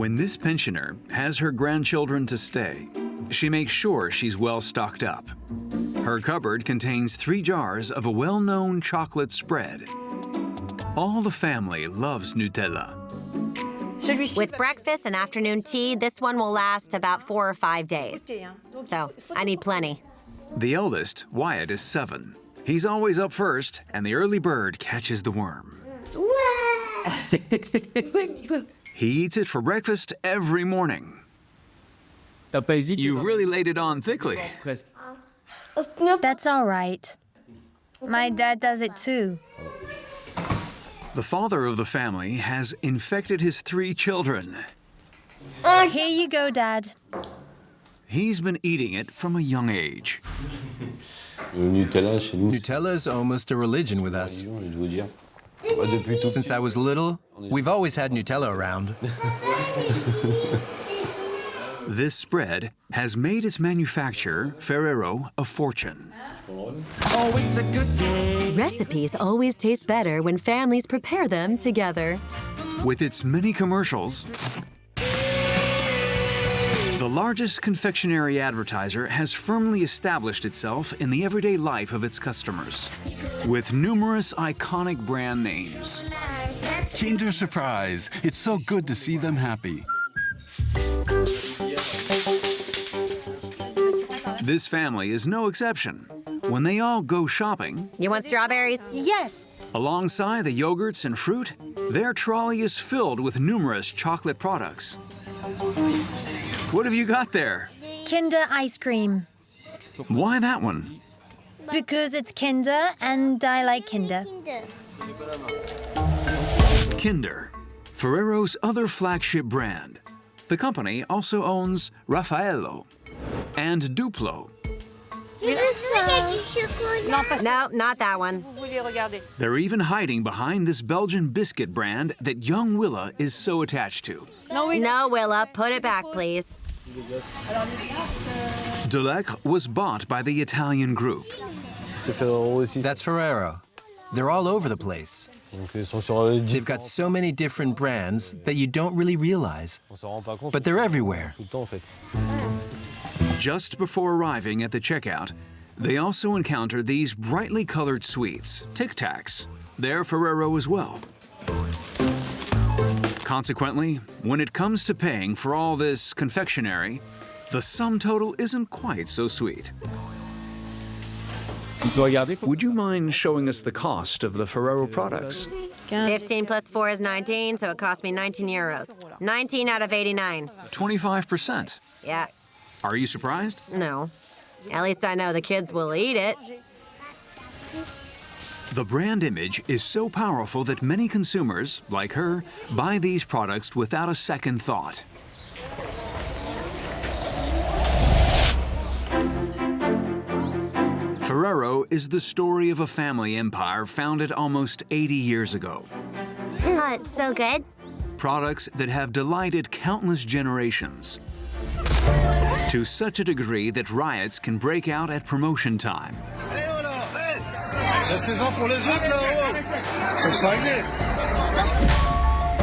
When this pensioner has her grandchildren to stay, she makes sure she's well stocked up. Her cupboard contains 3 jars of a well-known chocolate spread. All the family loves Nutella. With breakfast and afternoon tea, this one will last about 4 or 5 days. So, I need plenty. The eldest, Wyatt, is 7. He's always up first, and the early bird catches the worm. He eats it for breakfast every morning. You really laid it on thickly. That's all right. My dad does it too. The father of the family has infected his 3 children. Here you go, Dad. He's been eating it from a young age. Nutella is almost a religion with us. Since I was little, we've always had Nutella around. This spread has made its manufacturer, Ferrero, a fortune. Recipes always taste better when families prepare them together. With its many commercials, the largest confectionery advertiser has firmly established itself in the everyday life of its customers, with numerous iconic brand names. Kinder Surprise! It's so good to see them happy. This family is no exception. When they all go shopping, You want strawberries? Yes. alongside the yogurts and fruit, their trolley is filled with numerous chocolate products. What have you got there? Kinder ice cream. Why that one? Because it's Kinder and I like Kinder. Kinder, Ferrero's other flagship brand. The company also owns Raffaello and Duplo. No, not that one. They're even hiding behind this Belgian biscuit brand that young Willa is so attached to. No, Willa, put it back, please. Delectre was bought by the Italian group. That's Ferrero. They're all over the place. They've got so many different brands that you don't really realize, but they're everywhere. Just before arriving at the checkout, they also encounter these brightly colored sweets, Tic Tacs. They're Ferrero as well. Consequently, when it comes to paying for all this confectionery, the sum total isn't quite so sweet. Would you mind showing us the cost of the Ferrero products? 15 plus 4 is 19, so it cost me 19 euros. 19 out of 89. 25%. Yeah, Are you surprised? no. At least I know the kids will eat it. The brand image is so powerful that many consumers, like her, buy these products without a second thought. Ferrero is the story of a family empire founded almost 80 years ago. Oh, it's so good. Products that have delighted countless generations, to such a degree that riots can break out at promotion time.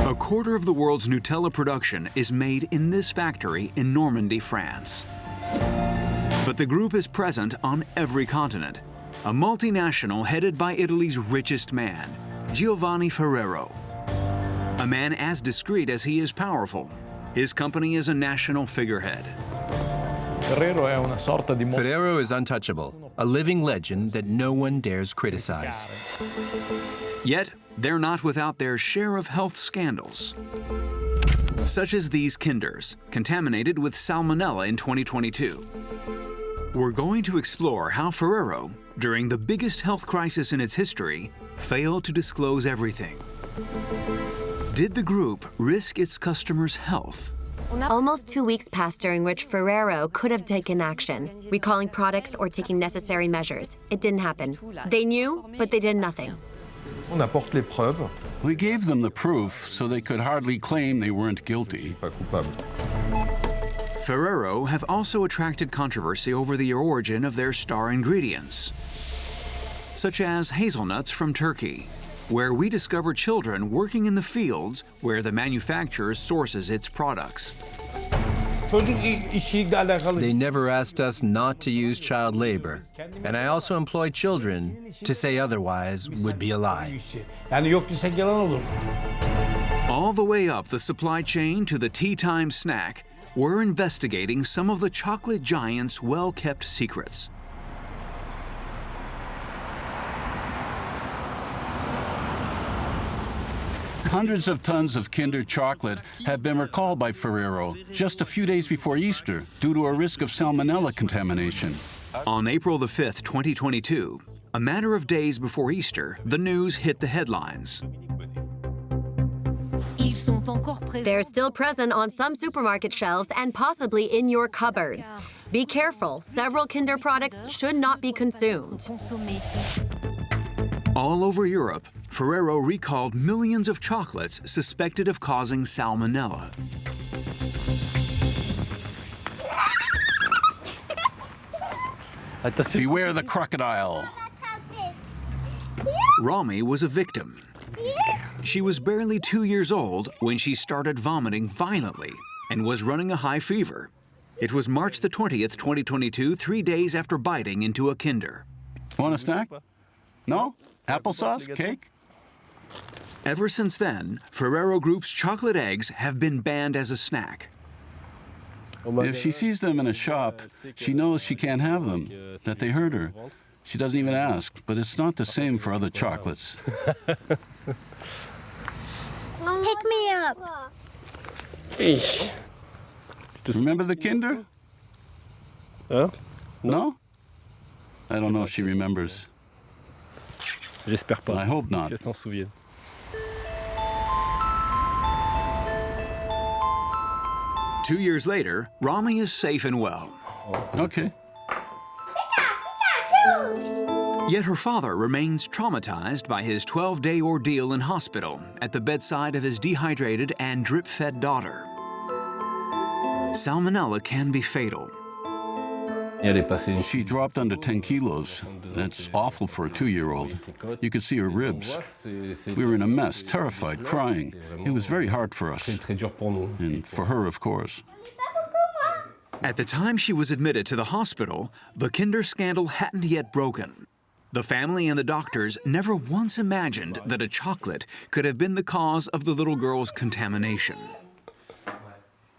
A quarter of the world's Nutella production is made in this factory in Normandy, France. But the group is present on every continent, a multinational headed by Italy's richest man, Giovanni Ferrero. A man as discreet as he is powerful. His company is a national figurehead. Ferrero is untouchable, a living legend that no one dares criticize. Yet, they're not without their share of health scandals, such as these Kinders, contaminated with salmonella in 2022. We're going to explore how Ferrero, during the biggest health crisis in its history, failed to disclose everything. Did the group risk its customers' health? Almost 2 weeks passed during which Ferrero could have taken action, recalling products or taking necessary measures. It didn't happen. They knew, but they did nothing. We gave them the proof, so they could hardly claim they weren't guilty. Ferrero have also attracted controversy over the origin of their star ingredients, such as hazelnuts from Turkey. where we discover children working in the fields where the manufacturer sources its products. They never asked us not to use child labor, and I also employ children. To say otherwise would be a lie. All the way up the supply chain to the tea time snack, we're investigating some of the chocolate giant's well-kept secrets. Hundreds of tons of Kinder chocolate have been recalled by Ferrero just a few days before Easter due to a risk of salmonella contamination. On April the 5th, 2022, a matter of days before Easter, the news hit the headlines. They're still present on some supermarket shelves and possibly in your cupboards. Be careful, several Kinder products should not be consumed. All over Europe, Ferrero recalled millions of chocolates suspected of causing salmonella. Beware the crocodile. Rami was a victim. She was barely 2 years old when she started vomiting violently and was running a high fever. It was March the 20th, 2022, 3 days after biting into a Kinder. Want a snack? No? Applesauce? Cake? Ever since then, Ferrero Group's chocolate eggs have been banned as a snack. If she sees them in a shop, she knows she can't have them, that they hurt her. She doesn't even ask, but it's not the same for other chocolates. Pick me up. Remember the Kinder? No? I don't know if she remembers. J'espère pas. I hope not. Qu'elle s'en souvienne. Two years later, Rami is safe and well. Okay. Yet her father remains traumatized by his 12-day ordeal in hospital at the bedside of his dehydrated and drip-fed daughter. Salmonella can be fatal. She dropped under 10 kilos. That's awful for a 2-year-old. You could see her ribs. We were in a mess, terrified, crying. It was very hard for us. And for her, of course. At the time she was admitted to the hospital, the Kinder scandal hadn't yet broken. The family and the doctors never once imagined that a chocolate could have been the cause of the little girl's contamination.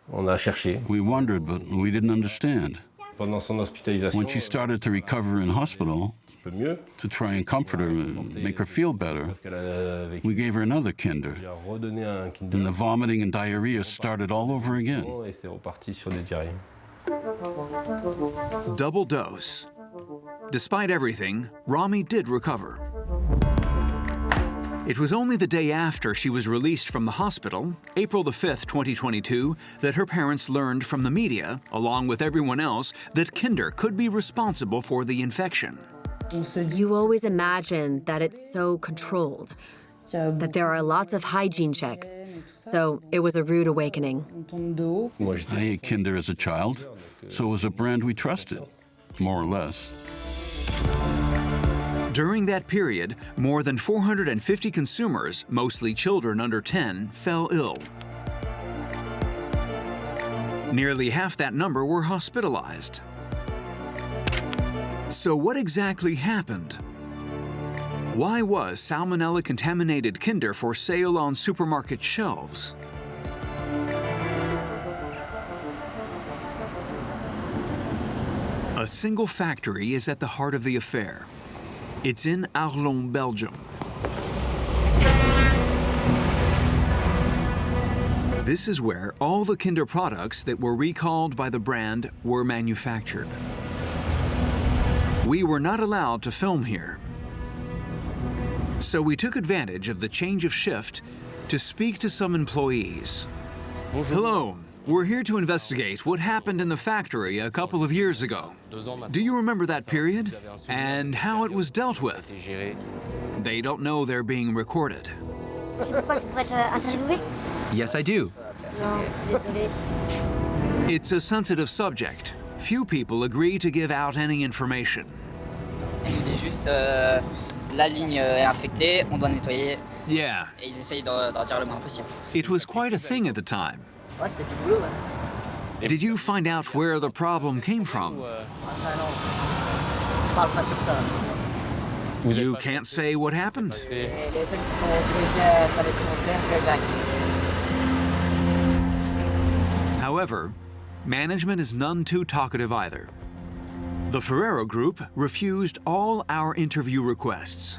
We wondered, but we didn't understand. When she started to recover in hospital, to try and comfort her and make her feel better, we gave her another Kinder. And the vomiting and diarrhea started all over again. Double dose. Despite everything, Rami did recover. It was only the day after she was released from the hospital, April the 5th, 2022, that her parents learned from the media, along with everyone else, that Kinder could be responsible for the infection. You always imagine that it's so controlled, that there are lots of hygiene checks. So it was a rude awakening. I ate Kinder as a child, so it was a brand we trusted, more or less. During that period, more than 450 consumers, mostly children under 10, fell ill. Nearly half that number were hospitalized. So what exactly happened? Why was salmonella-contaminated Kinder for sale on supermarket shelves? A single factory is at the heart of the affair. It's in Arlon, Belgium. This is where all the Kinder products that were recalled by the brand were manufactured. We were not allowed to film here. So we took advantage of the change of shift to speak to some employees. Hello, we're here to investigate what happened in the factory a couple of years ago. Do you remember that period and how it was dealt with? They don't know they're being recorded. Yes, I do. It's a sensitive subject. Few people agree to give out any information. La ligne est infectée, on doit nettoyer. Yeah, Et ils essayent d'en dire le moins possible. it was quite a thing at the time. Ouais, c'était du boulot, ouais. Did you find out where the problem came from? Ah, ça, non. Je parle pas sur ça. You can't say what happened? Et les seuls qui sont autorisés à faire des commentaires, c'est Jacques. However, management is none too talkative either. The Ferrero Group refused all our interview requests.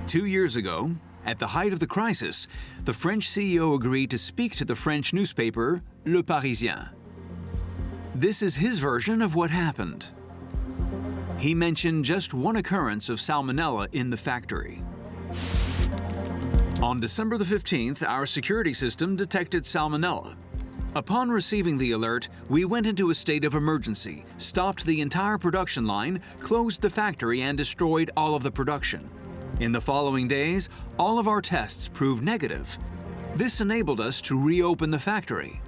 2 years ago, at the height of the crisis, the French CEO agreed to speak to the French newspaper Le Parisien. This is his version of what happened. He mentioned just one occurrence of salmonella in the factory. On December the 15th, our security system detected salmonella. Upon receiving the alert, we went into a state of emergency, stopped the entire production line, closed the factory, and destroyed all of the production. In the following days, all of our tests proved negative. This enabled us to reopen the factory.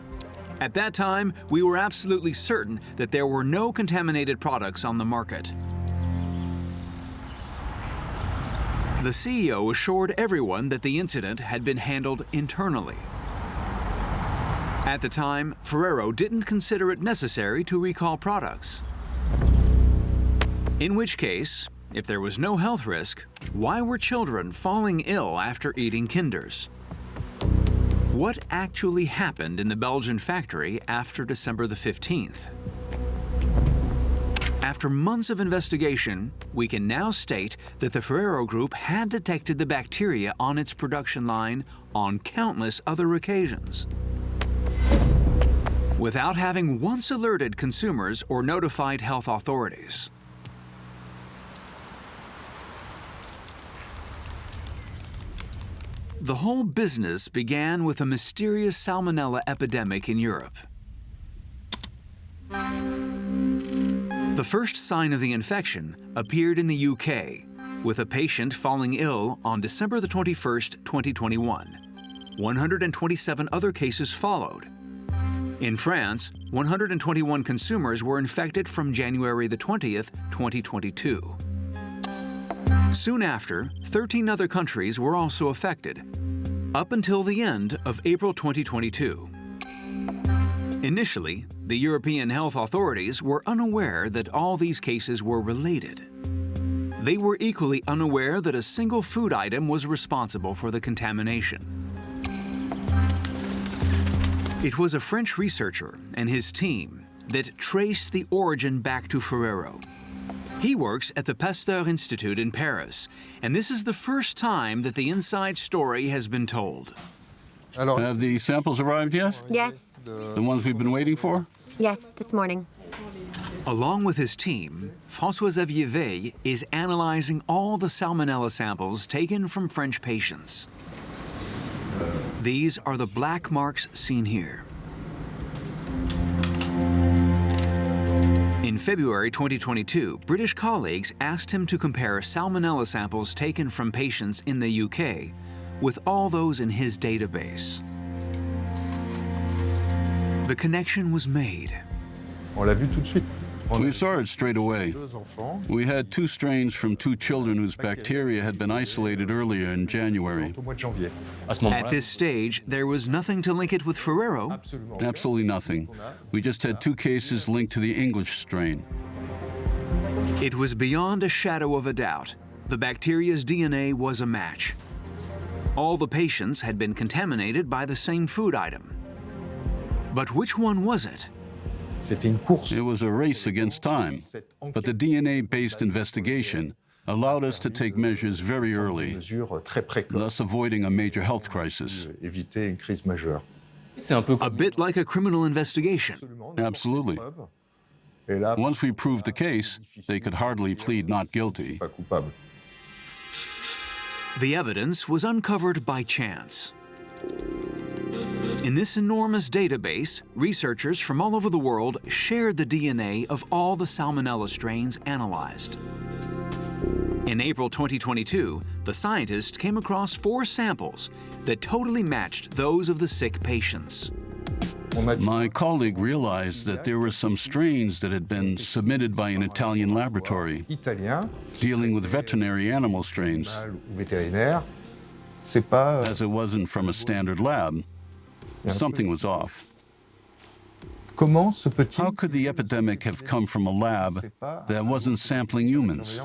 At that time, we were absolutely certain that there were no contaminated products on the market. The CEO assured everyone that the incident had been handled internally. At the time, Ferrero didn't consider it necessary to recall products. In which case, if there was no health risk, why were children falling ill after eating Kinders? What actually happened in the Belgian factory after December the 15th? After months of investigation, we can now state that the Ferrero Group had detected the bacteria on its production line on countless other occasions, without having once alerted consumers or notified health authorities. The whole business began with a mysterious salmonella epidemic in Europe. The first sign of the infection appeared in the UK, with a patient falling ill on December the 21st, 2021. 127 other cases followed. In France, 121 consumers were infected from January the 20th, 2022. Soon after, 13 other countries were also affected, up until the end of April 2022. Initially, the European health authorities were unaware that all these cases were related. They were equally unaware that a single food item was responsible for the contamination. It was a French researcher and his team that traced the origin back to Ferrero. He works at the Pasteur Institute in Paris, and this is the first time that the inside story has been told. Have the samples arrived yet? Yes, The ones we've been waiting for? yes, this morning. Along with his team, François-Xavier Veil is analyzing all the salmonella samples taken from French patients. These are the black marks seen here. In February 2022, British colleagues asked him to compare salmonella samples taken from patients in the UK with all those in his database. The connection was made. On l'a vu tout de suite. We saw it straight away. We had 2 strains from 2 children whose bacteria had been isolated earlier in January. Au mois de janvier. At this stage, there was nothing to link it with Ferrero. Absolutely nothing. We just had 2 cases linked to the English strain. It was beyond a shadow of a doubt. The bacteria's DNA was a match. All the patients had been contaminated by the same food item. But which one was it? C'était une course. It was a race against time, but the DNA-based investigation allowed us to take measures very early, Mesure très précoce. thus avoiding a major health crisis. Éviter une crise majeure. A bit like a criminal investigation. Absolutely. Et là, Once we proved the case, they could hardly plead not guilty. pas coupable. The evidence was uncovered by chance. In this enormous database, researchers from all over the world shared the DNA of all the salmonella strains analyzed. In April 2022, the scientists came across 4 samples that totally matched those of the sick patients. My colleague realized that there were some strains that had been submitted by an Italian laboratory dealing with veterinary animal strains. As it wasn't from a standard lab, something was off. How could the epidemic have come from a lab that wasn't sampling humans?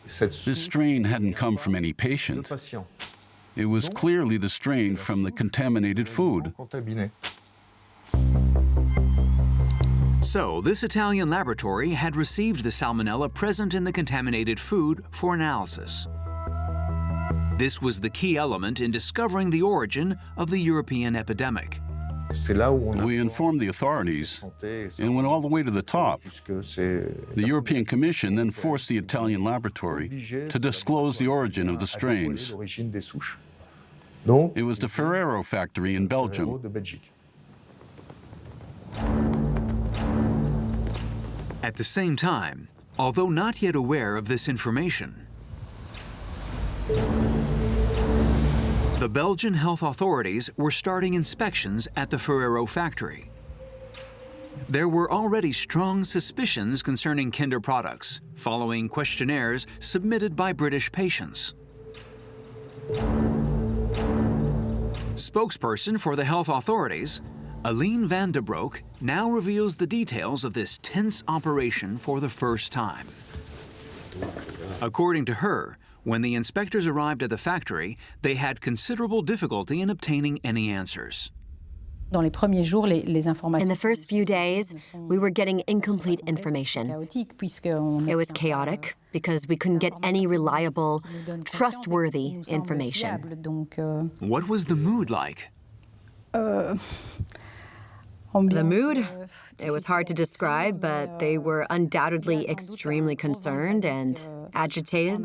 This strain hadn't come from any patient. It was clearly the strain from the contaminated food. So, this Italian laboratory had received the salmonella present in the contaminated food for analysis. This was the key element in discovering the origin of the European epidemic. We informed the authorities and went all the way to the top. The European Commission then forced the Italian laboratory to disclose the origin of the strains. It was the Ferrero factory in Belgium. At the same time, although not yet aware of this information, the Belgian health authorities were starting inspections at the Ferrero factory. There were already strong suspicions concerning Kinder products, following questionnaires submitted by British patients. Spokesperson for the health authorities, Aline van de Broek, now reveals the details of this tense operation for the first time. According to her, when the inspectors arrived at the factory, they had considerable difficulty in obtaining any answers. In the first few days, we were getting incomplete information. It was chaotic because we couldn't get any reliable, trustworthy information. What was the mood like? The mood? It was hard to describe, but they were undoubtedly extremely concerned and agitated.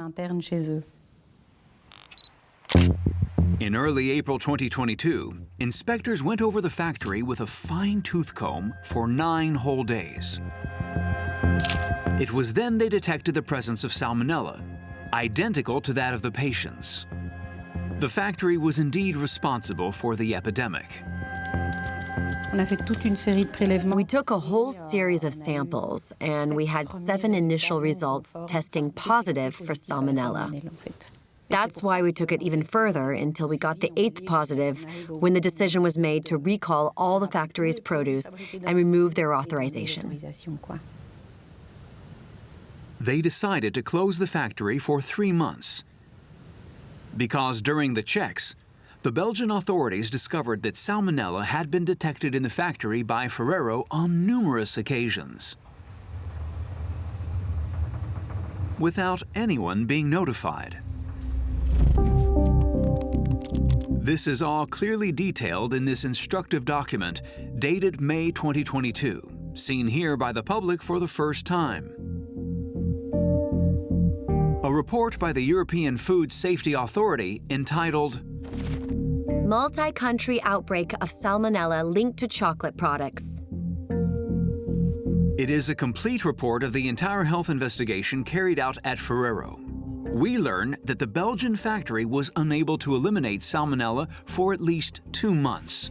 In early April 2022, inspectors went over the factory with a fine tooth comb for 9 whole days. It was then they detected the presence of salmonella, identical to that of the patients. The factory was indeed responsible for the epidemic. We took a whole series of samples, and we had 7 initial results testing positive for salmonella. That's why we took it even further until we got the 8th positive, when the decision was made to recall all the factory's produce and remove their authorization. They decided to close the factory for 3 months. Because during the checks, the Belgian authorities discovered that salmonella had been detected in the factory by Ferrero on numerous occasions, without anyone being notified. This is all clearly detailed in this instructive document dated May 2022, seen here by the public for the first time. A report by the European Food Safety Authority entitled Multi-country outbreak of salmonella linked to chocolate products. It is a complete report of the entire health investigation carried out at Ferrero. We learn that the Belgian factory was unable to eliminate salmonella for at least 2 months.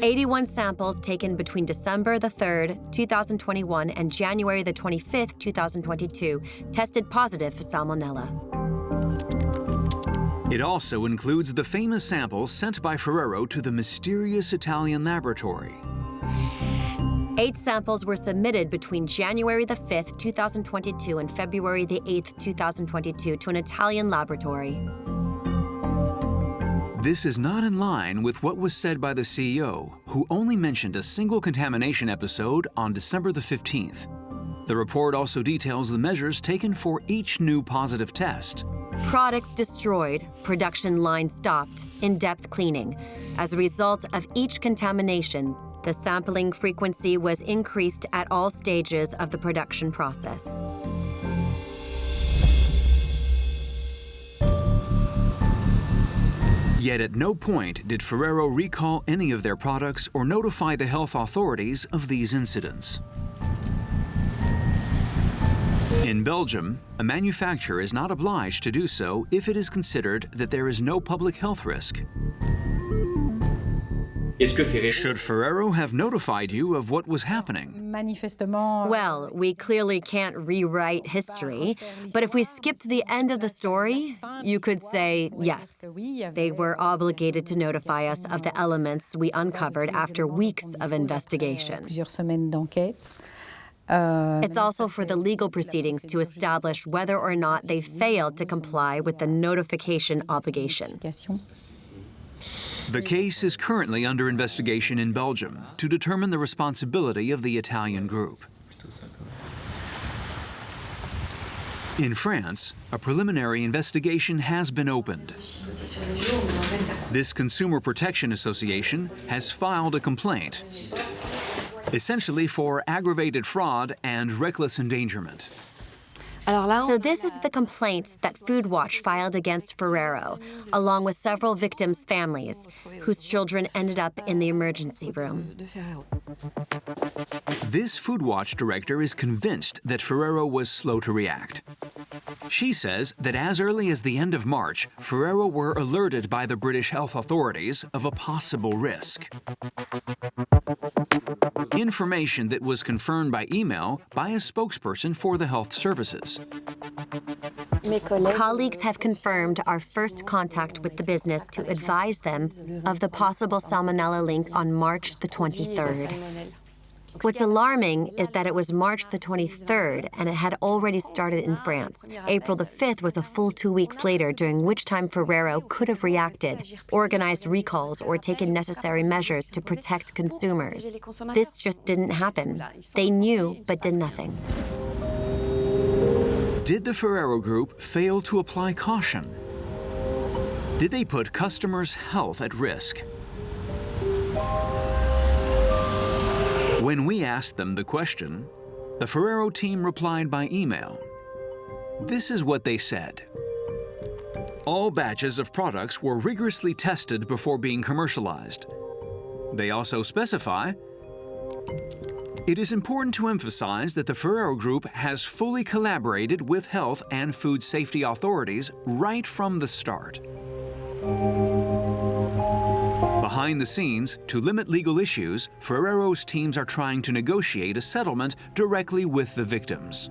81 samples taken between December the 3rd, 2021 and January the 25th, 2022 tested positive for salmonella. It also includes the famous samples sent by Ferrero to the mysterious Italian laboratory. 8 samples were submitted between January the 5th, 2022 and February the 8th, 2022 to an Italian laboratory. This is not in line with what was said by the CEO, who only mentioned a single contamination episode on December the 15th. The report also details the measures taken for each new positive test. Products destroyed, production line stopped, in-depth cleaning. As a result of each contamination, the sampling frequency was increased at all stages of the production process. Yet at no point did Ferrero recall any of their products or notify the health authorities of these incidents. In Belgium, a manufacturer is not obliged to do so if it is considered that there is no public health risk. Should Ferrero have notified you of what was happening? Well, we clearly can't rewrite history, but if we skipped the end of the story, you could say yes. They were obligated to notify us of the elements we uncovered after weeks of investigation. It's also for the legal proceedings to establish whether or not they failed to comply with the notification obligation. The case is currently under investigation in Belgium to determine the responsibility of the Italian group. In France, a preliminary investigation has been opened. This Consumer Protection Association has filed a complaint, essentially for aggravated fraud and reckless endangerment. So this is the complaint that Food Watch filed against Ferrero, along with several victims' families, whose children ended up in the emergency room. This Food Watch director is convinced that Ferrero was slow to react. She says that as early as the end of March, Ferrero were alerted by the British health authorities of a possible risk. Information that was confirmed by email by a spokesperson for the health services. Colleagues have confirmed our first contact with the business to advise them of the possible salmonella link on March the 23rd. What's alarming is that it was March the 23rd and it had already started in France. April the 5th was a full 2 weeks later, during which time Ferrero could have reacted, organized recalls, or taken necessary measures to protect consumers. This just didn't happen. They knew, but did nothing. Did the Ferrero Group fail to apply caution? Did they put customers' health at risk? When we asked them the question, the Ferrero team replied by email. This is what they said. All batches of products were rigorously tested before being commercialized. They also specify, it is important to emphasize that the Ferrero Group has fully collaborated with health and food safety authorities right from the start. Behind the scenes, to limit legal issues, Ferrero's teams are trying to negotiate a settlement directly with the victims.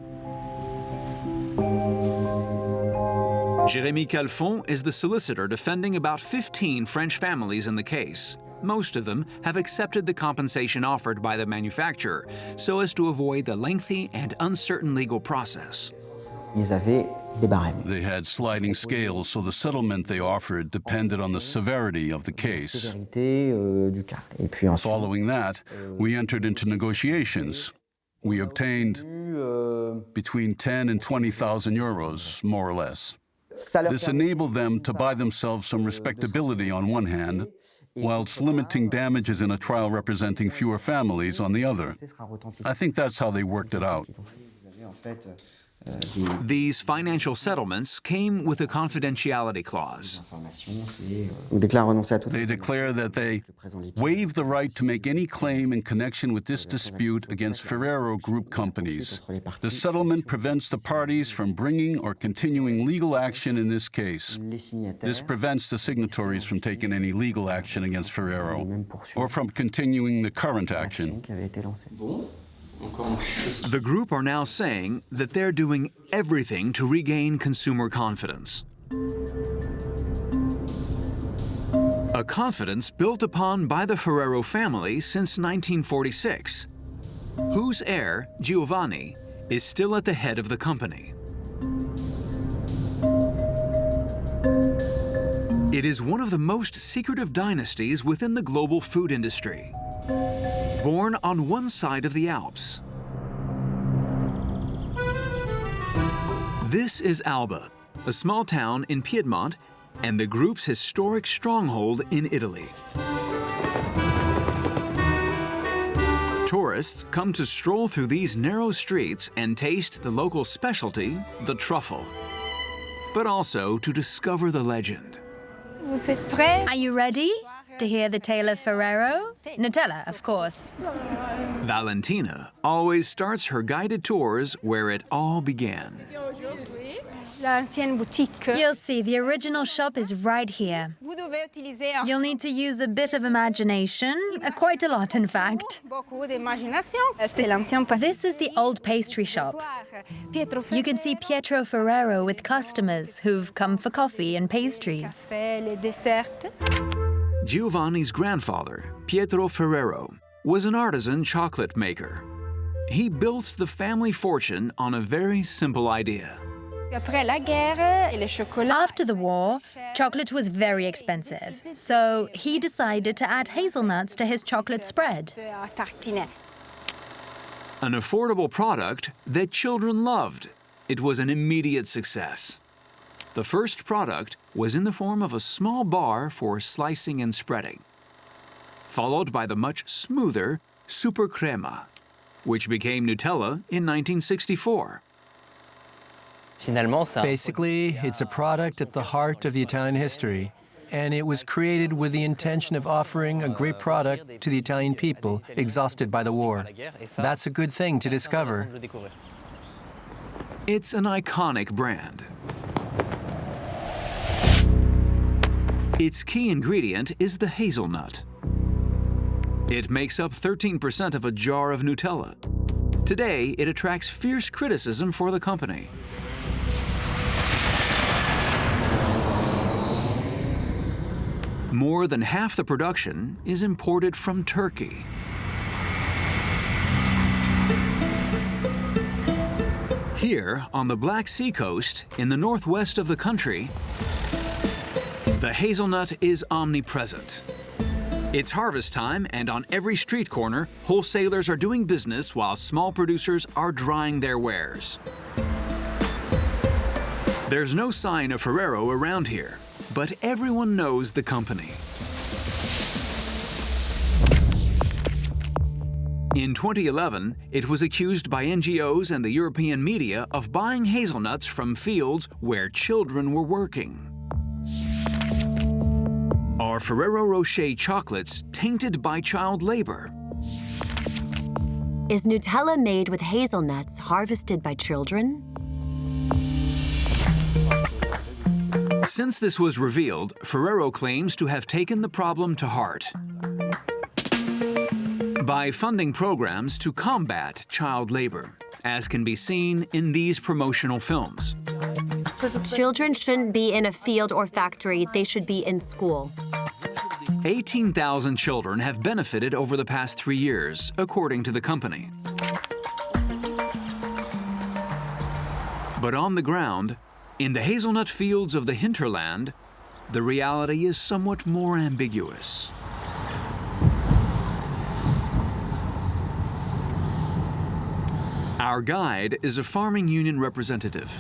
Jérémy Calfon is the solicitor defending about 15 French families in the case. Most of them have accepted the compensation offered by the manufacturer so as to avoid the lengthy and uncertain legal process. They had sliding scales, so the settlement they offered depended on the severity of the case. Following that, we entered into negotiations. We obtained between 10 and 20,000 euros, more or less. This enabled them to buy themselves some respectability on one hand, whilst limiting damages in a trial representing fewer families on the other. I think that's how they worked it out. These financial settlements came with a confidentiality clause. They declare that they waive the right to make any claim in connection with this dispute against Ferrero Group companies. The settlement prevents the parties from bringing or continuing legal action in this case. This prevents the signatories from taking any legal action against Ferrero or from continuing the current action. The group are now saying that they're doing everything to regain consumer confidence. A confidence built upon by the Ferrero family since 1946, whose heir, Giovanni, is still at the head of the company. It is one of the most secretive dynasties within the global food industry. Born on one side of the Alps. This is Alba, a small town in Piedmont, and the group's historic stronghold in Italy. Tourists come to stroll through these narrow streets and taste the local specialty, the truffle, but also to discover the legend. Are you ready to hear the tale of Ferrero? Nutella, of course. Valentina always starts her guided tours where it all began. You'll see, the original shop is right here. You'll need to use a bit of imagination, quite a lot in fact. This is the old pastry shop. You can see Pietro Ferrero with customers who've come for coffee and pastries. Giovanni's grandfather, Pietro Ferrero, was an artisan chocolate maker. He built the family fortune on a very simple idea. After the war, chocolate was very expensive, so he decided to add hazelnuts to his chocolate spread. An affordable product that children loved. It was an immediate success. The first product was in the form of a small bar for slicing and spreading, followed by the much smoother Super Crema, which became Nutella in 1964. Basically, it's a product at the heart of the Italian history, and it was created with the intention of offering a great product to the Italian people exhausted by the war. That's a good thing to discover. It's an iconic brand. Its key ingredient is the hazelnut. It makes up 13% of a jar of Nutella. Today, it attracts fierce criticism for the company. More than half the production is imported from Turkey. Here, on the Black Sea coast, in the northwest of the country, the hazelnut is omnipresent. It's harvest time, and on every street corner, wholesalers are doing business while small producers are drying their wares. There's no sign of Ferrero around here, but everyone knows the company. In 2011, it was accused by NGOs and the European media of buying hazelnuts from fields where children were working. Are Ferrero Rocher chocolates tainted by child labor? Is Nutella made with hazelnuts harvested by children? Since this was revealed, Ferrero claims to have taken the problem to heart by funding programs to combat child labor, as can be seen in these promotional films. Children shouldn't be in a field or factory, they should be in school. 18,000 children have benefited over the past 3 years, according to the company. But on the ground, in the hazelnut fields of the hinterland, the reality is somewhat more ambiguous. Our guide is a farming union representative.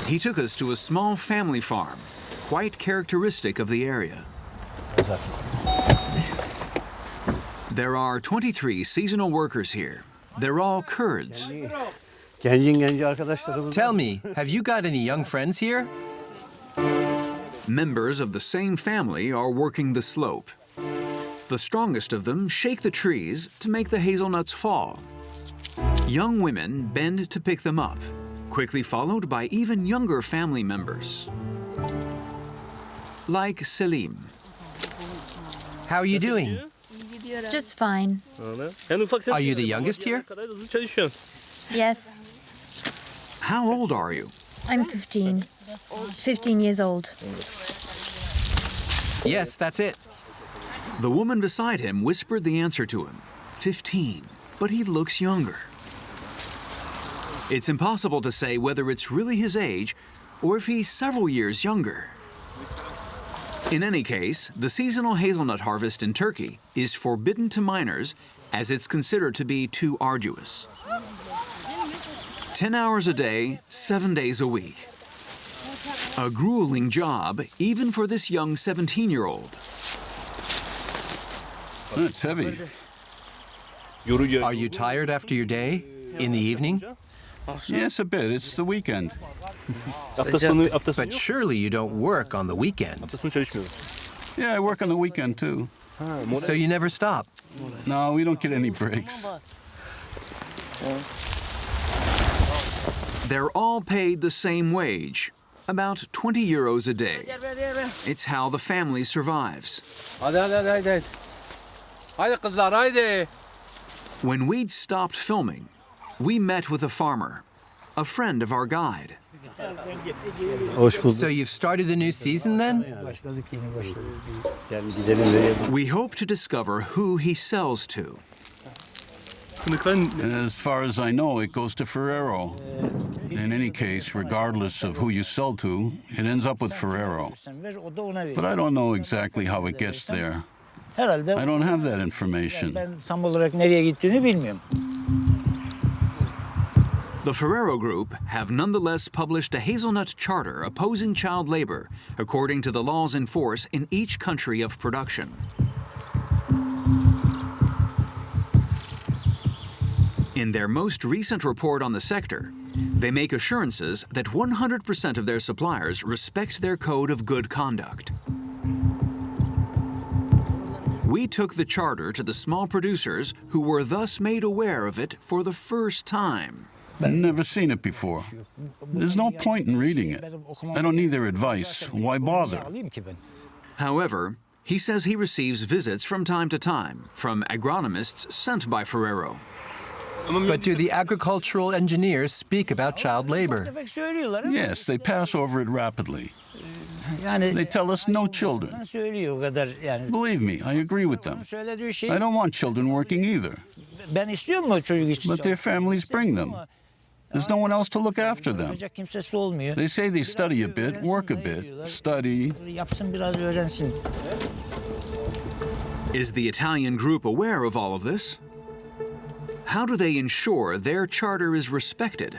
He took us to a small family farm, quite characteristic of the area. There are 23 seasonal workers here. They're all Kurds. Tell me, have you got any young friends here? Members of the same family are working the slope. The strongest of them shake the trees to make the hazelnuts fall. Young women bend to pick them up, quickly followed by even younger family members, like Selim. How are you doing? Just fine. Are you the youngest here? Yes, How old are you? I'm 15. 15 years old. Yes, that's it. The woman beside him whispered the answer to him, 15, but he looks younger. It's impossible to say whether it's really his age or if he's several years younger. In any case, the seasonal hazelnut harvest in Turkey is forbidden to minors as it's considered to be too arduous. 10 hours a day, 7 days a week. A grueling job, even for this young 17-year-old. That's heavy. Are you tired after your day? In the evening? Yes, a bit. It's the weekend. But surely you don't work on the weekend. Yeah, I work on the weekend, too. So you never stop. No, we don't get any breaks. They're all paid the same wage, about 20 euros a day. It's how the family survives. When we'd stopped filming, we met with a farmer, a friend of our guide. So you've started the new season then? We hope to discover who he sells to. As far as I know, it goes to Ferrero. In any case, regardless of who you sell to, it ends up with Ferrero. But I don't know exactly how it gets there. I don't have that information. The Ferrero Group have nonetheless published a hazelnut charter opposing child labor, according to the laws in force in each country of production. In their most recent report on the sector, they make assurances that 100% of their suppliers respect their code of good conduct. We took the charter to the small producers who were thus made aware of it for the first time. I've never seen it before. There's no point in reading it. I don't need their advice. Why bother? However, he says he receives visits from time to time from agronomists sent by Ferrero. But do the agricultural engineers speak about child labor? Yes, they pass over it rapidly. They tell us no children. Believe me, I agree with them. I don't want children working either. But their families bring them. There's no one else to look after them. They say they study a bit, work a bit, study. Is the Italian group aware of all of this? How do they ensure their charter is respected?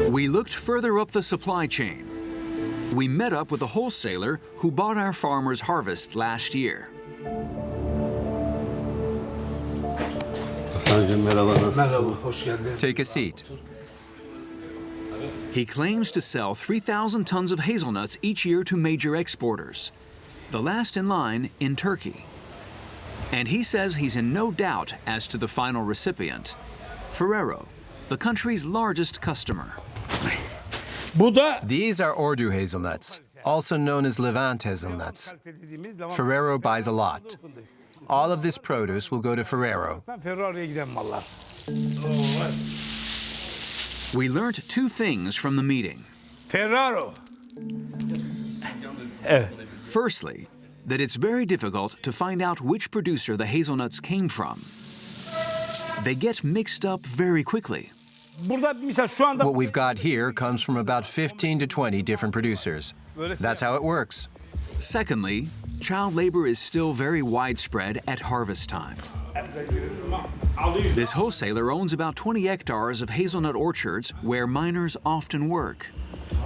We looked further up the supply chain. We met up with a wholesaler who bought our farmers' harvest last year. Take a seat. He claims to sell 3,000 tons of hazelnuts each year to major exporters, the last in line in Turkey. And he says he's in no doubt as to the final recipient, Ferrero, the country's largest customer. These are Ordu hazelnuts, also known as Levant hazelnuts. Ferrero buys a lot. All of this produce will go to Ferrero. We learned two things from the meeting. Ferrero. Firstly, that it's very difficult to find out which producer the hazelnuts came from. They get mixed up very quickly. What we've got here comes from about 15 to 20 different producers. That's how it works. Secondly, child labor is still very widespread at harvest time. This wholesaler owns about 20 hectares of hazelnut orchards where minors often work.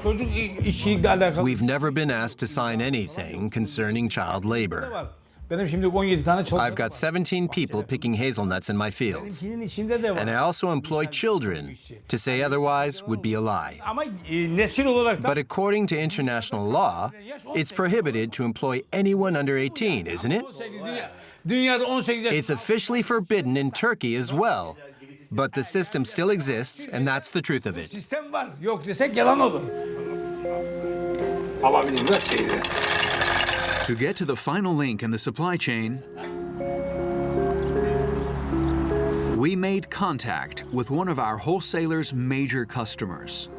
We've never been asked to sign anything concerning child labor. I've got 17 people picking hazelnuts in my fields. And I also employ children. To say otherwise would be a lie. But according to international law, it's prohibited to employ anyone under 18, isn't it? It's officially forbidden in Turkey as well. But the system still exists, and that's the truth of it. To get to the final link in the supply chain, we made contact with one of our wholesaler's major customers.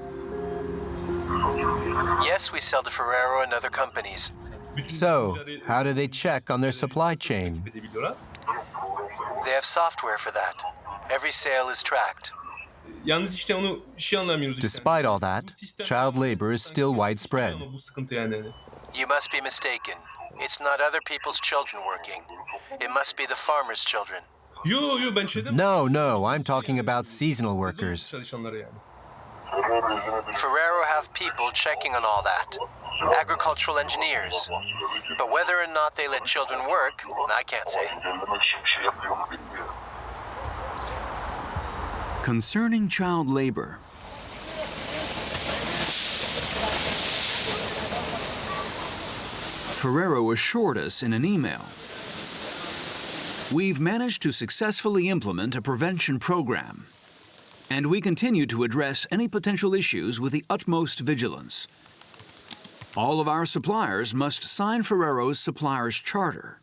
Yes, we sell to Ferrero and other companies. So, how do they check on their supply chain? They have software for that. Every sale is tracked. Despite all that, child labor is still widespread. You must be mistaken. It's not other people's children working. It must be the farmers' children. No, I'm talking about seasonal workers. Ferrero have people checking on all that. Agricultural engineers. But whether or not they let children work, I can't say. Concerning child labor, Ferrero assured us in an email We've managed to successfully implement a prevention program, and we continue to address any potential issues with the utmost vigilance. All of our suppliers must sign Ferrero's Suppliers Charter.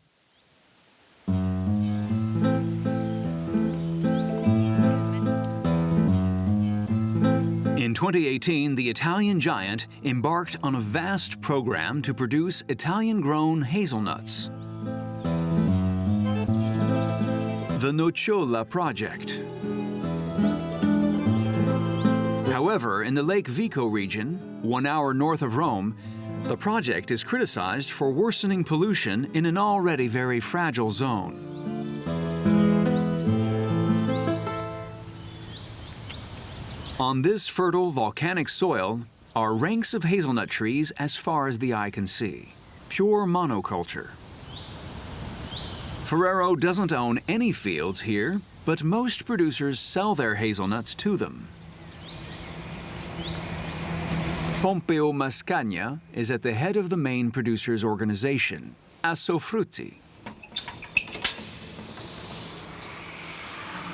In 2018, the Italian giant embarked on a vast program to produce Italian-grown hazelnuts. The Nocciola project. However, in the Lake Vico region, 1 hour north of Rome, the project is criticized for worsening pollution in an already very fragile zone. On this fertile volcanic soil are ranks of hazelnut trees as far as the eye can see. Pure monoculture. Ferrero doesn't own any fields here, but most producers sell their hazelnuts to them. Pompeo Mascagna is at the head of the main producers' organization, Assofrutti.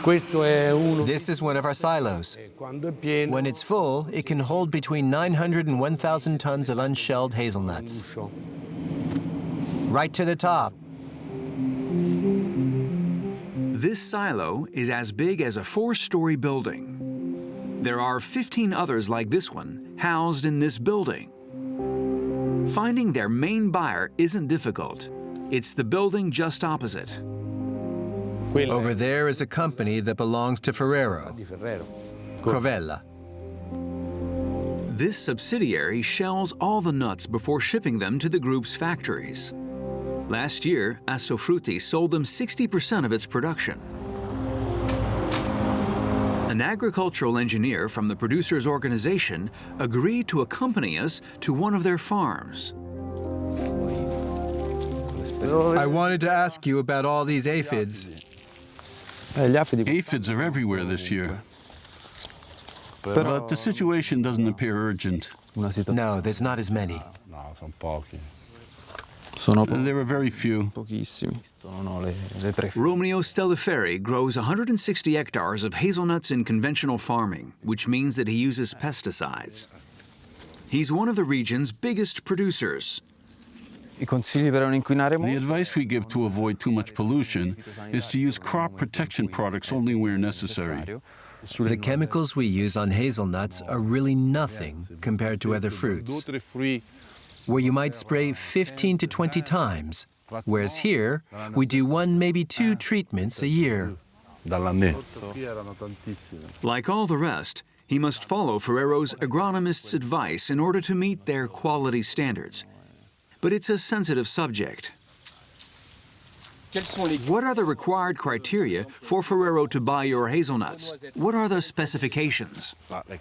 This is one of our silos. When it's full, it can hold between 900 and 1,000 tons of unshelled hazelnuts. Right to the top. This silo is as big as a 4-story building. There are 15 others like this one housed in this building. Finding their main buyer isn't difficult. It's the building just opposite. Over there is a company that belongs to Ferrero, Crovella. This subsidiary shells all the nuts before shipping them to the group's factories. Last year, Assofrutti sold them 60% of its production. An agricultural engineer from the producers' organization agreed to accompany us to one of their farms. I wanted to ask you about all these aphids. Aphids are everywhere this year. But the situation doesn't appear urgent. No, there's not as many. There are very few. Romeo Stelliferi grows 160 hectares of hazelnuts in conventional farming, which means that he uses pesticides. He's one of the region's biggest producers. The advice we give to avoid too much pollution is to use crop protection products only where necessary. The chemicals we use on hazelnuts are really nothing compared to other fruits, where you might spray 15 to 20 times, whereas here, we do 1, maybe 2 treatments a year. Like all the rest, he must follow Ferrero's agronomists' advice in order to meet their quality standards. But it's a sensitive subject. What are the required criteria for Ferrero to buy your hazelnuts? What are the specifications?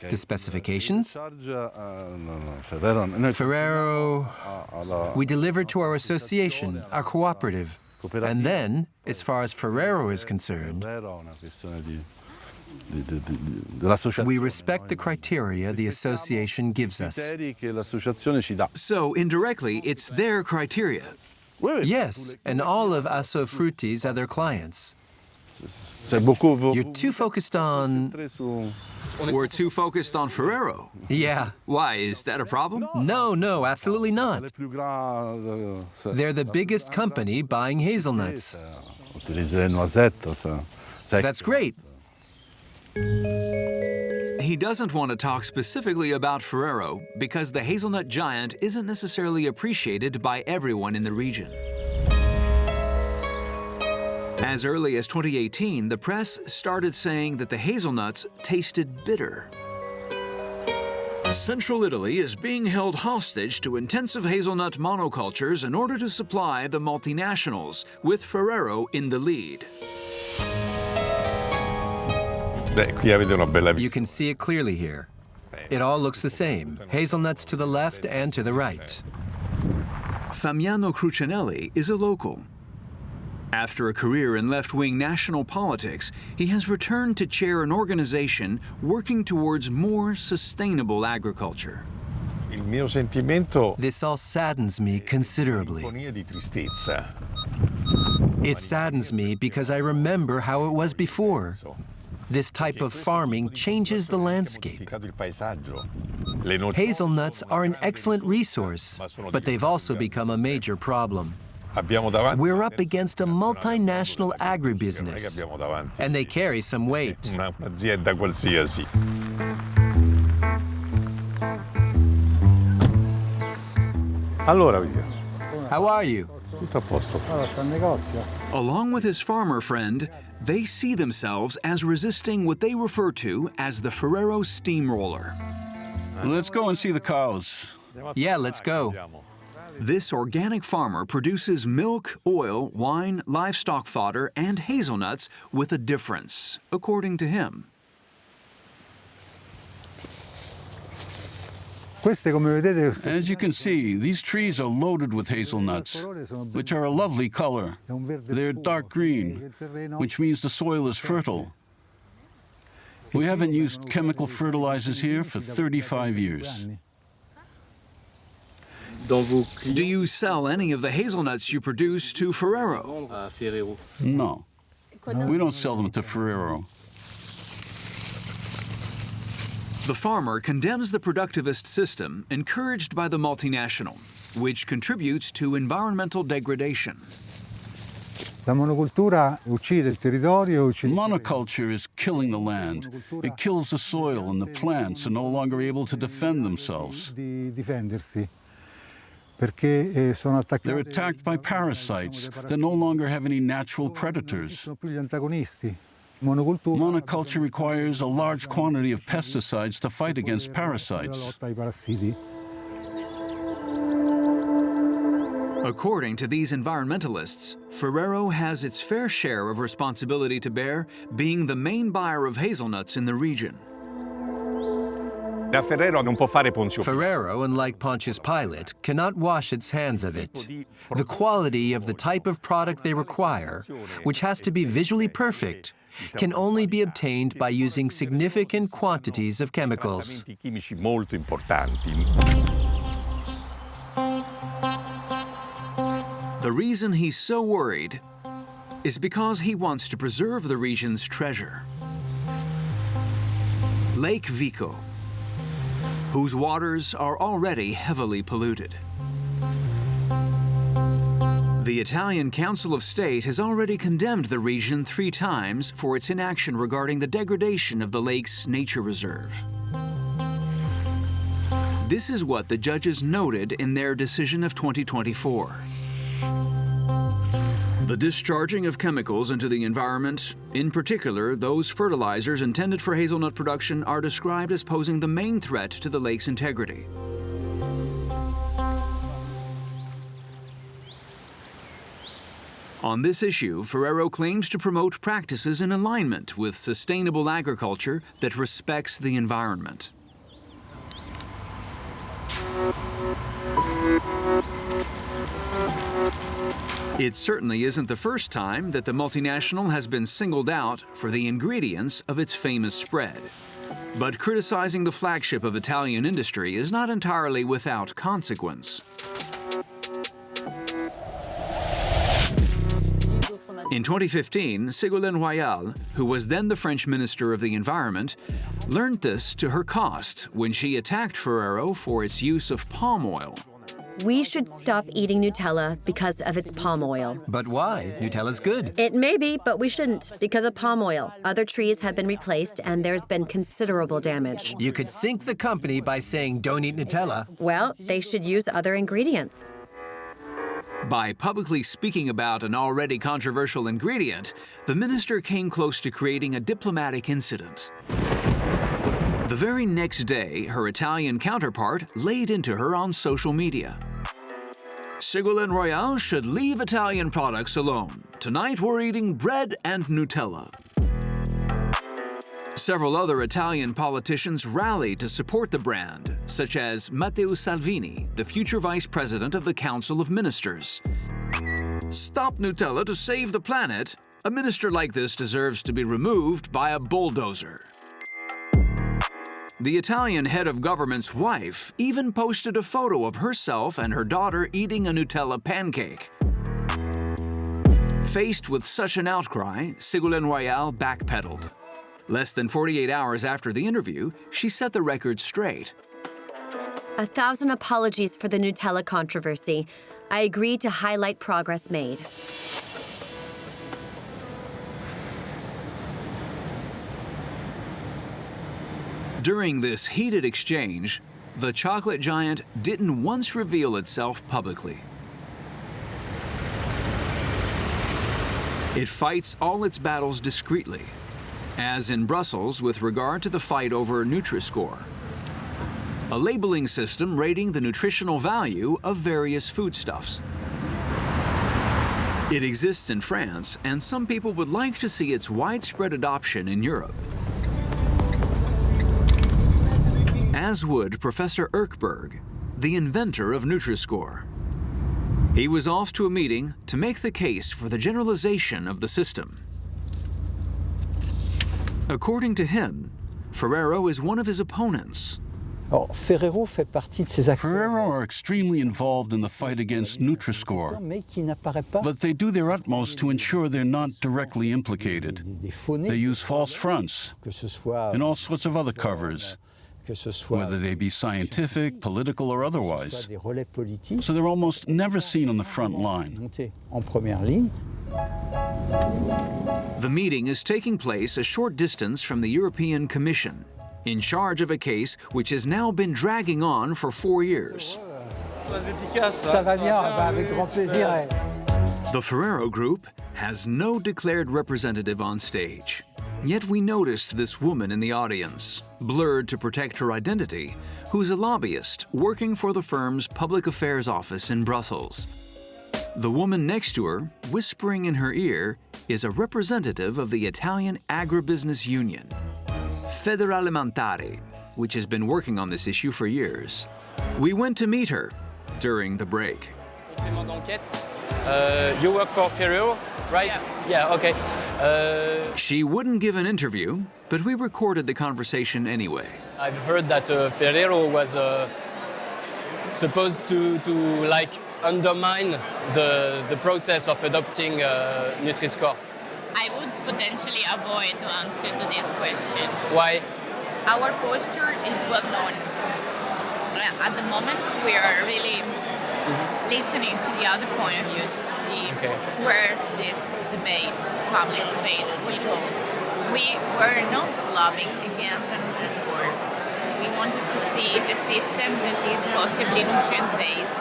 The specifications? Ferrero, we deliver to our association, our cooperative. And then, as far as Ferrero is concerned, we respect the criteria the association gives us. So, indirectly, it's their criteria. Yes, and all of Assofrutti's other clients. You're too focused on... We're too focused on Ferrero. Yeah. Why, is that a problem? No, absolutely not. They're the biggest company buying hazelnuts. That's great. He doesn't want to talk specifically about Ferrero because the hazelnut giant isn't necessarily appreciated by everyone in the region. As early as 2018, the press started saying that the hazelnuts tasted bitter. Central Italy is being held hostage to intensive hazelnut monocultures in order to supply the multinationals, with Ferrero in the lead. You can see it clearly here. It all looks the same. Hazelnuts to the left and to the right. Fabiano Crucinelli is a local. After a career in left-wing national politics, he has returned to chair an organization working towards more sustainable agriculture. This all saddens me considerably. It saddens me because I remember how it was before. This type of farming changes the landscape. Hazelnuts are an excellent resource, but they've also become a major problem. We're up against a multinational agribusiness, and they carry some weight. How are you? Along with his farmer friend, they see themselves as resisting what they refer to as the Ferrero steamroller. Let's go and see the cows. Yeah, let's go. This organic farmer produces milk, oil, wine, livestock fodder, and hazelnuts with a difference, according to him. As you can see, these trees are loaded with hazelnuts, which are a lovely color. They're dark green, which means the soil is fertile. We haven't used chemical fertilizers here for 35 years. Do you sell any of the hazelnuts you produce to Ferrero? No, we don't sell them to Ferrero. The farmer condemns the productivist system encouraged by the multinational, which contributes to environmental degradation. Monoculture is killing the land. It kills the soil, and the plants are no longer able to defend themselves. They're attacked by parasites that no longer have any natural predators. Monoculture requires a large quantity of pesticides to fight against parasites. According to these environmentalists, Ferrero has its fair share of responsibility to bear, being the main buyer of hazelnuts in the region. Ferrero, unlike Pontius Pilate, cannot wash its hands of it. The quality of the type of product they require, which has to be visually perfect, can only be obtained by using significant quantities of chemicals. The reason he's so worried is because he wants to preserve the region's treasure, Lake Vico, whose waters are already heavily polluted. The Italian Council of State has already condemned the region 3 times for its inaction regarding the degradation of the lake's nature reserve. This is what the judges noted in their decision of 2024. The discharging of chemicals into the environment, in particular those fertilizers intended for hazelnut production, are described as posing the main threat to the lake's integrity. On this issue, Ferrero claims to promote practices in alignment with sustainable agriculture that respects the environment. It certainly isn't the first time that the multinational has been singled out for the ingredients of its famous spread. But criticizing the flagship of Italian industry is not entirely without consequence. In 2015, Ségolène Royal, who was then the French Minister of the Environment, learned this to her cost when she attacked Ferrero for its use of palm oil. We should stop eating Nutella because of its palm oil. But why? Nutella's good. It may be, but we shouldn't because of palm oil. Other trees have been replaced and there's been considerable damage. You could sink the company by saying don't eat Nutella. Well, they should use other ingredients. By publicly speaking about an already controversial ingredient, the minister came close to creating a diplomatic incident. The very next day, her Italian counterpart laid into her on social media. Ségolène Royal should leave Italian products alone. Tonight we're eating bread and Nutella. Several other Italian politicians rallied to support the brand, such as Matteo Salvini, the future vice president of the Council of Ministers. Stop Nutella to save the planet? A minister like this deserves to be removed by a bulldozer. The Italian head of government's wife even posted a photo of herself and her daughter eating a Nutella pancake. Faced with such an outcry, Ségolène Royal backpedaled. Less than 48 hours after the interview, she set the record straight. 1,000 apologies for the Nutella controversy. I agreed to highlight progress made. During this heated exchange, the chocolate giant didn't once reveal itself publicly. It fights all its battles discreetly, as in Brussels with regard to the fight over Nutri-Score, a labeling system rating the nutritional value of various foodstuffs. It exists in France, and some people would like to see its widespread adoption in Europe. As would Professor Erkberg, the inventor of Nutri-Score. He was off to a meeting to make the case for the generalization of the system. According to him, Ferrero is one of his opponents. Ferrero are extremely involved in the fight against Nutri-Score, but they do their utmost to ensure they're not directly implicated. They use false fronts and all sorts of other covers, whether they be scientific, political, or otherwise. So they're almost never seen on the front line. The meeting is taking place a short distance from the European Commission, in charge of a case which has now been dragging on for 4 years. The Ferrero Group has no declared representative on stage. Yet we noticed this woman in the audience, blurred to protect her identity, who's a lobbyist working for the firm's public affairs office in Brussels. The woman next to her, whispering in her ear, is a representative of the Italian agribusiness union, Federalimentare, which has been working on this issue for years. We went to meet her during the break. You work for Ferrero, right? Yeah, okay. She wouldn't give an interview, but we recorded the conversation anyway. I've heard that Ferrero was supposed to like undermine the process of adopting Nutri-Score. I would potentially avoid to answer to this question. Why? Our posture is well known. At the moment, we are really listening to the other point of view to see where this debate, public debate, will go. We were not lobbying against a Nutri-Score. We wanted to see a system that is possibly nutrient-based.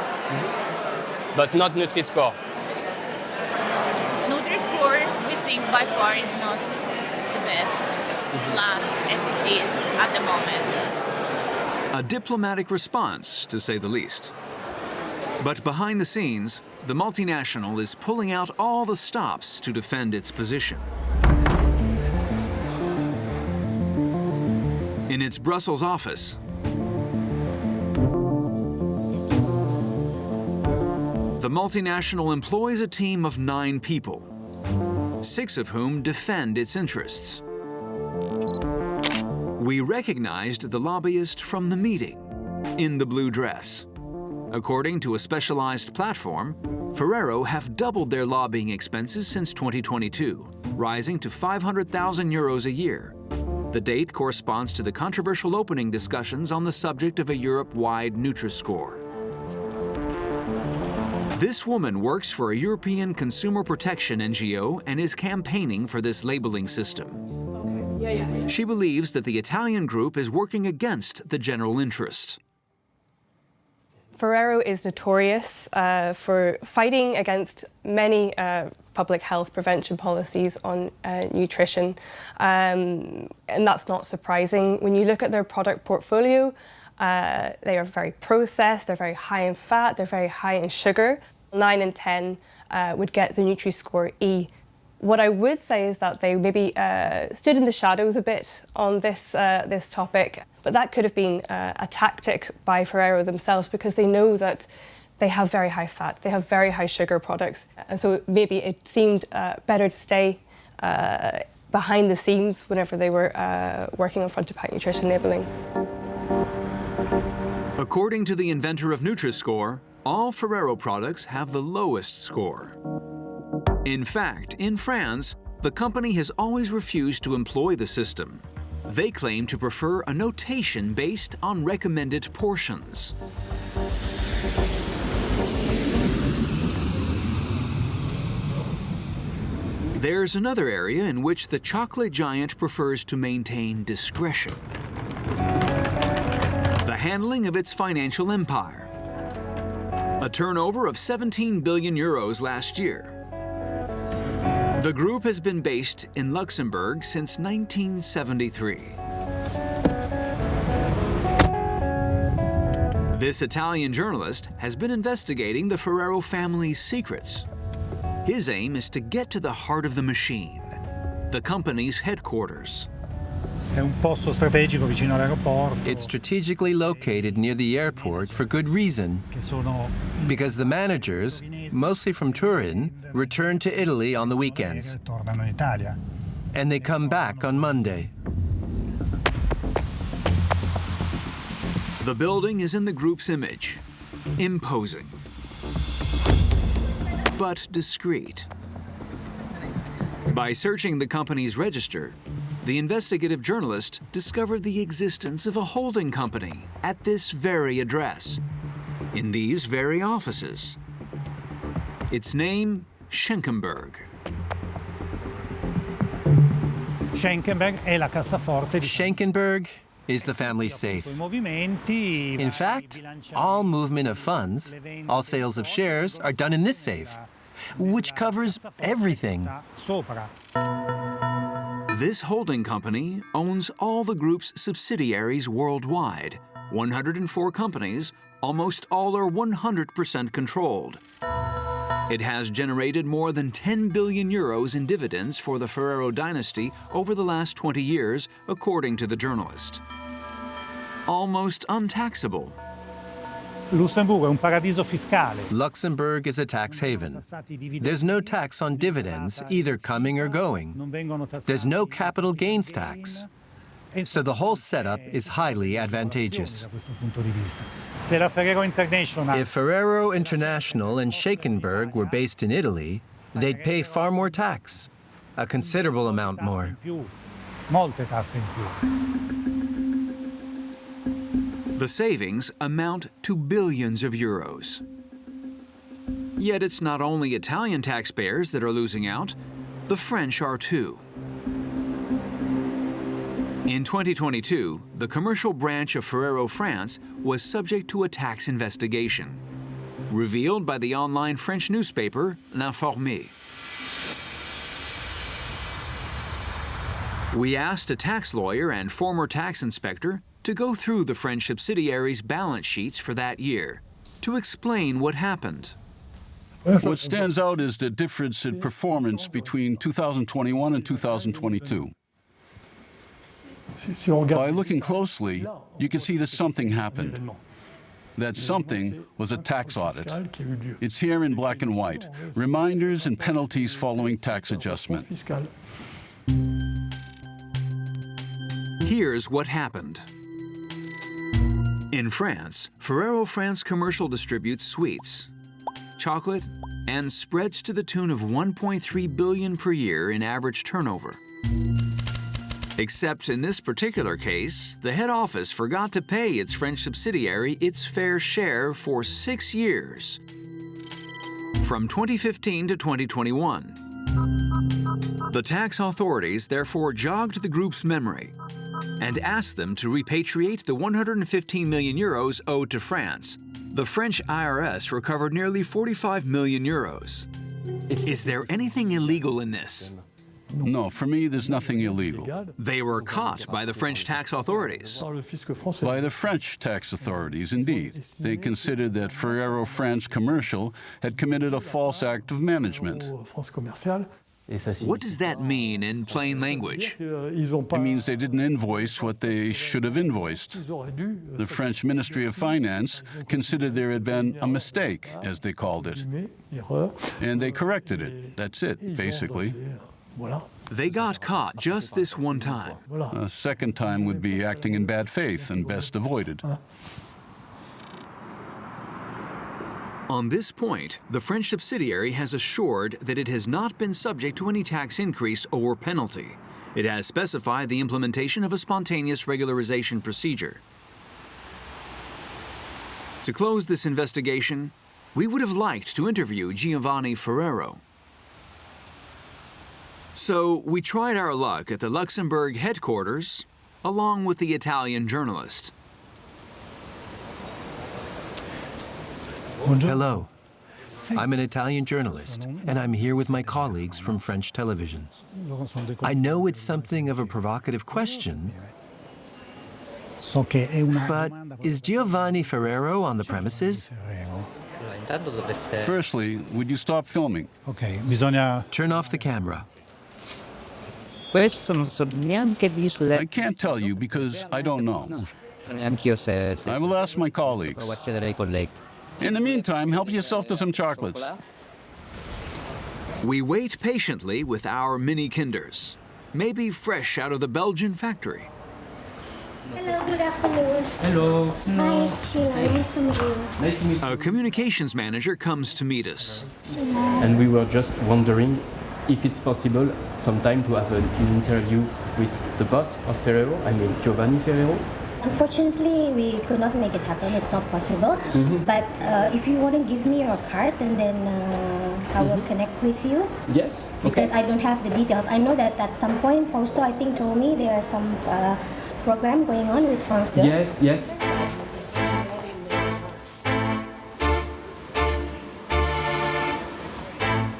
But not Nutri-Score. Nutri-Score, we think by far is not the best plan as it is at the moment. A diplomatic response, to say the least. But behind the scenes, the multinational is pulling out all the stops to defend its position. In its Brussels office, the multinational employs a team of 9 people, 6 of whom defend its interests. We recognized the lobbyist from the meeting, in the blue dress. According to a specialized platform, Ferrero have doubled their lobbying expenses since 2022, rising to 500,000 euros a year. The date corresponds to the controversial opening discussions on the subject of a Europe-wide Nutri-Score. This woman works for a European consumer protection NGO and is campaigning for this labeling system. She believes that the Italian group is working against the general interest. Ferrero is notorious for fighting against many public health prevention policies on nutrition, and that's not surprising. When you look at their product portfolio, they are very processed, they're very high in fat, they're very high in sugar. 9 in 10 would get the Nutri-Score E. What I would say is that they maybe stood in the shadows a bit on this topic, but that could have been a tactic by Ferrero themselves because they know that they have very high fat, they have very high sugar products, and so maybe it seemed better to stay behind the scenes whenever they were working on front-of-pack nutrition labelling. According to the inventor of Nutri-Score, all Ferrero products have the lowest score. In fact, in France, the company has always refused to employ the system. They claim to prefer a notation based on recommended portions. There's another area in which the chocolate giant prefers to maintain discretion: the handling of its financial empire. A turnover of 17 billion euros last year. The group has been based in Luxembourg since 1973. This Italian journalist has been investigating the Ferrero family's secrets. His aim is to get to the heart of the machine, the company's headquarters. It's strategically located near the airport for good reason, because the managers, mostly from Turin, return to Italy on the weekends. And they come back on Monday. The building is in the group's image, imposing, but discreet. By searching the company's register, the investigative journalist discovered the existence of a holding company at this very address, in these very offices. Its name, Schenkenberg. Schenkenberg is the family safe. In fact, all movement of funds, all sales of shares are done in this safe, which covers everything. This holding company owns all the group's subsidiaries worldwide, 104 companies, almost all are 100% controlled. It has generated more than 10 billion euros in dividends for the Ferrero dynasty over the last 20 years, according to the journalist. Almost untaxable. Luxembourg is a tax haven. There's no tax on dividends, either coming or going. There's no capital gains tax. So the whole setup is highly advantageous. If Ferrero International and Schenkenberg were based in Italy, they'd pay far more tax, a considerable amount more. The savings amount to billions of euros. Yet it's not only Italian taxpayers that are losing out, the French are too. In 2022, the commercial branch of Ferrero France was subject to a tax investigation, revealed by the online French newspaper L'Informé. We asked a tax lawyer and former tax inspector to go through the French subsidiary's balance sheets for that year, to explain what happened. What stands out is the difference in performance between 2021 and 2022. By looking closely, you can see that something happened. That something was a tax audit. It's here in black and white, reminders and penalties following tax adjustment. Here's what happened. In France, Ferrero France Commercial distributes sweets, chocolate, and spreads to the tune of 1.3 billion per year in average turnover. Except in this particular case, the head office forgot to pay its French subsidiary its fair share for 6 years, from 2015 to 2021. The tax authorities therefore jogged the group's memory and asked them to repatriate the 115 million euros owed to France. The French IRS recovered nearly 45 million euros. Is there anything illegal in this? No, for me, there's nothing illegal. They were caught by the French tax authorities. By the French tax authorities, indeed. They considered that Ferrero France Commercial had committed a false act of management. What does that mean in plain language? It means they didn't invoice what they should have invoiced. The French Ministry of Finance considered there had been a mistake, as they called it. And they corrected it. That's it, basically. They got caught just this one time. A second time would be acting in bad faith and best avoided. On this point, the French subsidiary has assured that it has not been subject to any tax increase or penalty. It has specified the implementation of a spontaneous regularization procedure. To close this investigation, we would have liked to interview Giovanni Ferrero. So we tried our luck at the Luxembourg headquarters, along with the Italian journalist. Hello. I'm an Italian journalist, and I'm here with my colleagues from French television. I know it's something of a provocative question, but is Giovanni Ferrero on the premises? Firstly, would you stop filming? Turn off the camera. I can't tell you because I don't know. I will ask my colleagues. In the meantime, help yourself to some chocolates. We wait patiently with our mini Kinders, maybe fresh out of the Belgian factory. Hello, good afternoon. Hello. Hi, Sheila. Nice to meet you. Nice to meet you. A communications manager comes to meet us. And we were just wondering if it's possible sometime to have an interview with the boss of Ferrero, I mean Giovanni Ferrero. Unfortunately, we could not make it happen. It's not possible. But if you want to give me your card, and then I will connect with you. Yes. Because I don't have the details. I know that at some point, Fausto, I think, told me there are some program going on with Fausto. Yes, yes.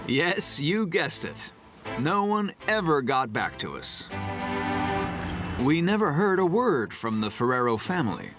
Yes, you guessed it. No one ever got back to us. We never heard a word from the Ferrero family.